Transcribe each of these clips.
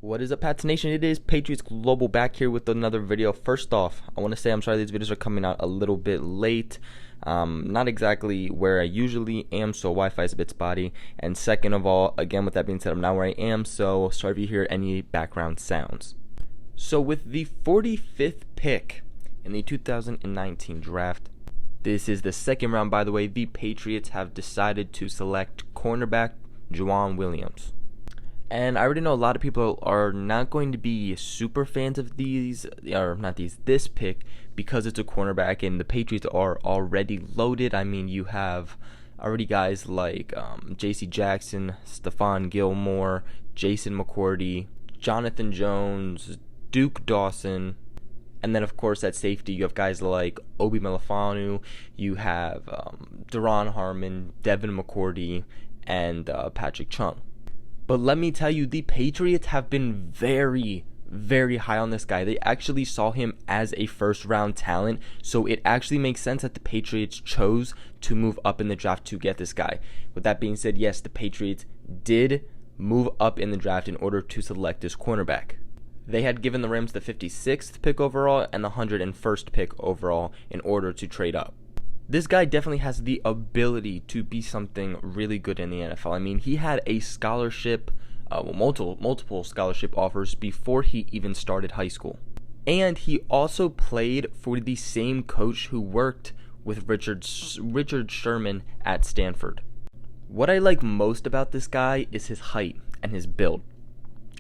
What is up, Pats Nation? It is Patriots Global back here with another video. First off, I want to say I'm sorry these videos are coming out a little bit late. Not exactly where I usually am, so Wi-Fi is a bit spotty. And second of all, again, with that being said, I'm not where I am, so sorry if you hear any background sounds. So with the 45th pick in the 2019 draft, this is the second round, by the way, the Patriots have decided to select cornerback Juwan Williams. And I already know a lot of people are not going to be super fans of this pick because it's a cornerback and the Patriots are already loaded. I mean, you have already guys like J.C. Jackson, Stephon Gilmore, Jason McCourty, Jonathan Jones, Duke Dawson, and then of course at safety you have guys like Obi Melifonwu, you have Daron Harmon, Devin McCourty, and Patrick Chung. But let me tell you, the Patriots have been very, very high on this guy. They actually saw him as a first-round talent, so it actually makes sense that the Patriots chose to move up in the draft to get this guy. With that being said, yes, the Patriots did move up in the draft in order to select this cornerback. They had given the Rams the 56th pick overall and the 101st pick overall in order to trade up. This guy definitely has the ability to be something really good in the NFL. I mean, he had a scholarship, multiple scholarship offers before he even started high school. And he also played for the same coach who worked with Richard Sherman at Stanford. What I like most about this guy is his height and his build.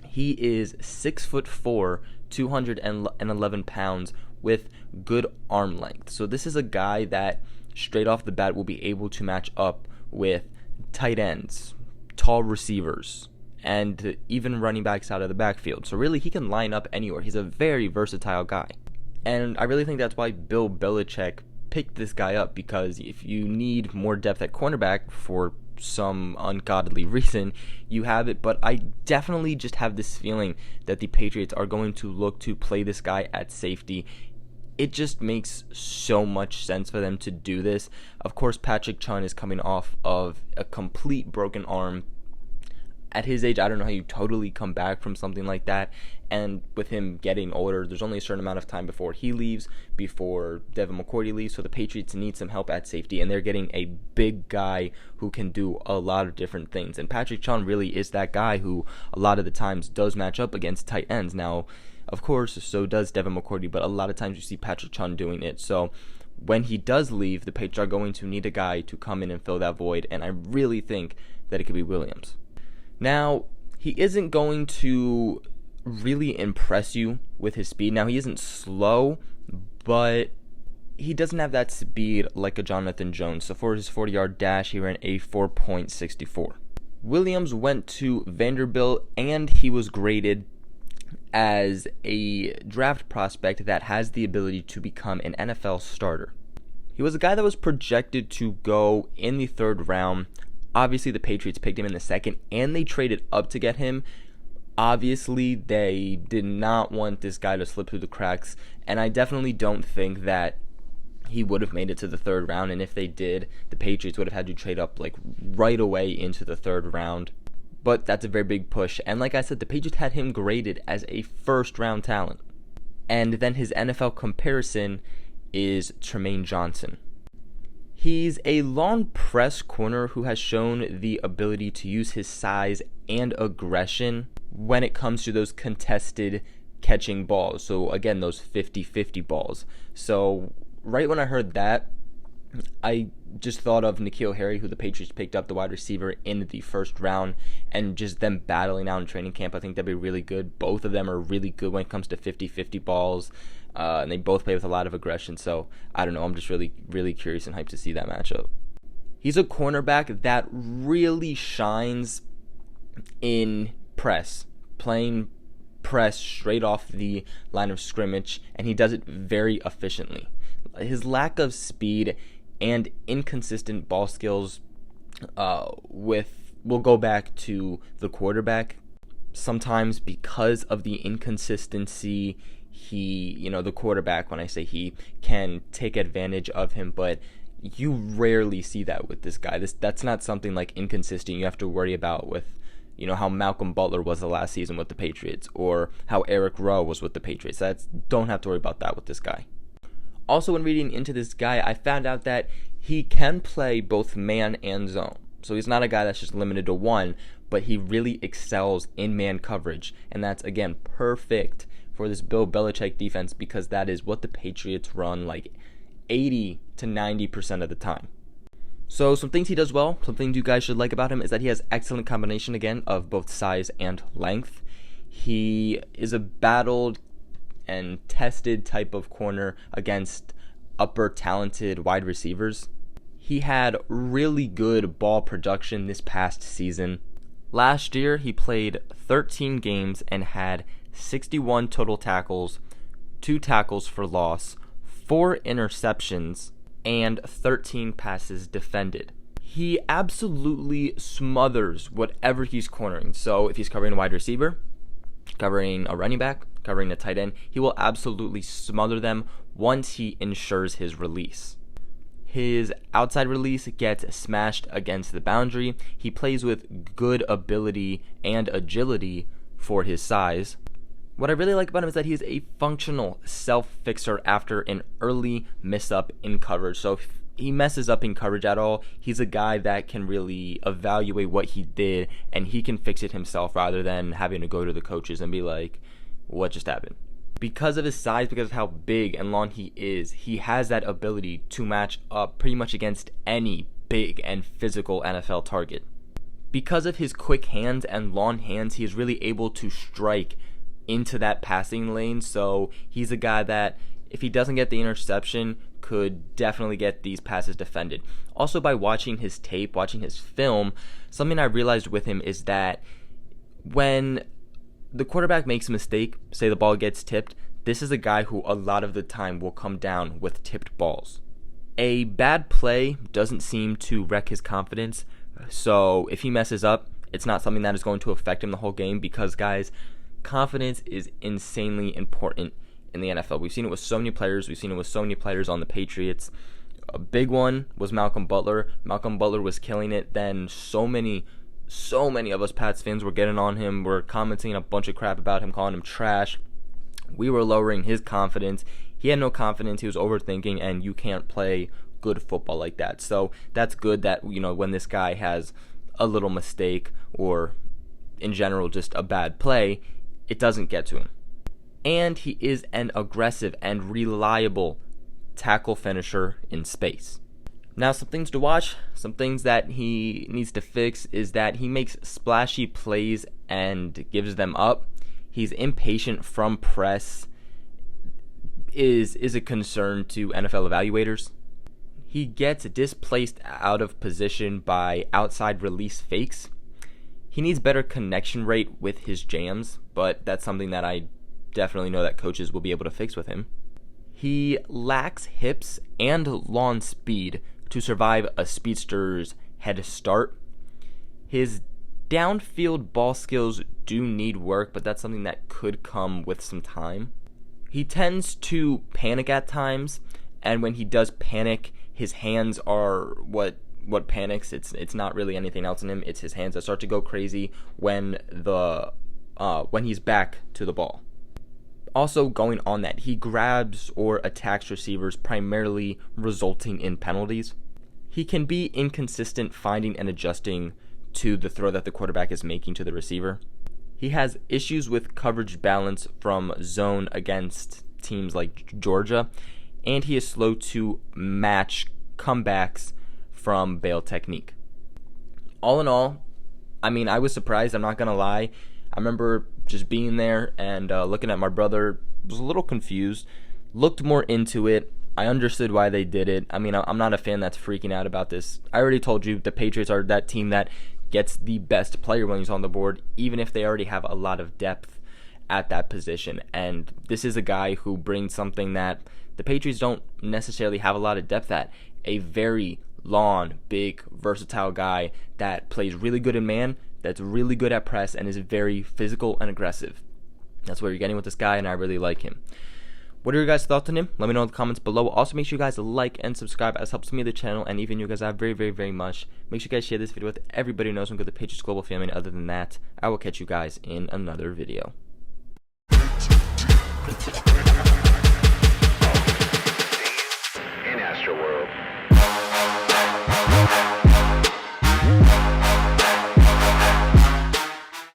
He is 6'4", 211 pounds with good arm length. So this is a guy that straight off the bat will be able to match up with tight ends, tall receivers, and even running backs out of the backfield. So really, he can line up anywhere. He's a very versatile guy. And I really think that's why Bill Belichick picked this guy up, because if you need more depth at cornerback for some ungodly reason, you have it. But I definitely just have this feeling that the Patriots are going to look to play this guy at safety. It just makes so much sense for them to do this. Of course, Patrick Chung is coming off of a complete broken arm. At his age, I don't know how you totally come back from something like that. And with him getting older, there's only a certain amount of time before he leaves, before Devin McCourty leaves. So the Patriots need some help at safety, and they're getting a big guy who can do a lot of different things. And Patrick Chung really is that guy who a lot of the times does match up against tight ends. Now, of course, so does Devin McCourty, but a lot of times you see Patrick Chung doing it. So when he does leave, the Patriots are going to need a guy to come in and fill that void, and I really think that it could be Williams. Now, he isn't going to really impress you with his speed. Now, he isn't slow, but he doesn't have that speed like a Jonathan Jones. So for his 40-yard dash, he ran a 4.64. Williams went to Vanderbilt, and he was graded as a draft prospect that has the ability to become an NFL starter. He was a guy that was projected to go in the third round. Obviously, the Patriots picked him in the second, and they traded up to get him. Obviously, they did not want this guy to slip through the cracks, and I definitely don't think that he would have made it to the third round, and if they did, the Patriots would have had to trade up like right away into the third round. But that's a very big push. And like I said, the Patriots had him graded as a first-round talent. And then his NFL comparison is Tremaine Johnson. He's a long press corner who has shown the ability to use his size and aggression when it comes to those contested catching balls. So again, those 50-50 balls. So right when I heard that, I just thought of N'Keal Harry, who the Patriots picked up, the wide receiver, in the first round, and just them battling out in training camp. I think that'd be really good. Both of them are really good when it comes to 50-50 balls, and they both play with a lot of aggression. So, I don't know. I'm just really, really curious and hyped to see that matchup. He's a cornerback that really shines in press, playing press straight off the line of scrimmage, and he does it very efficiently. His lack of speed and inconsistent ball skills we'll go back to the quarterback. Sometimes because of the inconsistency, the quarterback, when I say he, can take advantage of him, but you rarely see that with this guy. That's not something like inconsistent you have to worry about with how Malcolm Butler was the last season with the Patriots, or how Eric Rowe was with the Patriots. Don't have to worry about that with this guy. Also, when reading into this guy, I found out that he can play both man and zone. So he's not a guy that's just limited to one, but he really excels in man coverage. And that's, again, perfect for this Bill Belichick defense, because that is what the Patriots run like 80 to 90% of the time. So some things he does well, some things you guys should like about him, is that he has excellent combination, again, of both size and length. He is a battled and tested type of corner against upper talented wide receivers. He had really good ball production this past season. Last year, he played 13 games and had 61 total tackles, 2 tackles for loss, 4 interceptions, and 13 passes defended. He absolutely smothers whatever he's cornering. So if he's covering a wide receiver, covering a running back, covering a tight end, he will absolutely smother them once he ensures his release. His outside release gets smashed against the boundary. He plays with good ability and agility for his size. What I really like about him is that he is a functional self-fixer after an early miss-up in coverage. So if he messes up in coverage at all, he's a guy that can really evaluate what he did, and he can fix it himself rather than having to go to the coaches and be like, what just happened? Because of his size, because of how big and long he is, he has that ability to match up pretty much against any big and physical NFL target. Because of his quick hands and long hands, he is really able to strike into that passing lane. So he's a guy that, if he doesn't get the interception, could definitely get these passes defended. Also, by watching his tape, watching his film, something I realized with him is that when the quarterback makes a mistake, say the ball gets tipped, this is a guy who a lot of the time will come down with tipped balls. A bad play doesn't seem to wreck his confidence, so if he messes up, it's not something that is going to affect him the whole game, because, guys, confidence is insanely important in the NFL. We've seen it with so many players. We've seen it with so many players on the Patriots. A big one was Malcolm Butler. Malcolm Butler was killing it. Then so many of us Pats fans were getting on him. We're commenting a bunch of crap about him, calling him trash. We were lowering his confidence. He had no confidence. He was overthinking, and you can't play good football like that. So that's good that, when this guy has a little mistake, or in general just a bad play, it doesn't get to him. And he is an aggressive and reliable tackle finisher in space. Now, some things to watch, some things that he needs to fix, is that he makes splashy plays and gives them up. He's impatient from press, is a concern to NFL evaluators. He gets displaced out of position by outside release fakes. He needs better connection rate with his jams, but that's something that I definitely know that coaches will be able to fix with him. He lacks hips and lawn speed to survive a speedster's head start. His downfield ball skills do need work, but that's something that could come with some time. He tends to panic at times, and when he does panic, his hands are what panics. It's not really anything else in him. It's his hands that start to go crazy when he's back to the ball. Also, going on that, he grabs or attacks receivers, primarily resulting in penalties. He can be inconsistent finding and adjusting to the throw that the quarterback is making to the receiver. He has issues with coverage balance from zone against teams like Georgia, and he is slow to match comebacks from bail technique. All in all, I was surprised, I'm not going to lie. I remember just being there and looking at my brother, was a little confused, looked more into it. I understood why they did it. I'm not a fan that's freaking out about this. I already told you the Patriots are that team that gets the best player when he's on the board, even if they already have a lot of depth at that position. And this is a guy who brings something that the Patriots don't necessarily have a lot of depth at. A very long, big, versatile guy that plays really good in man, that's really good at press, and is very physical and aggressive. That's what you're getting with this guy, and I really like him. What are your guys' thoughts on him? Let me know in the comments below. Also, make sure you guys like and subscribe, as helps me the channel and even you guys out very much. Make sure you guys share this video with everybody who knows I'm good at the Patriots Global family. Other than that, I will catch you guys in another video. In Astroworld.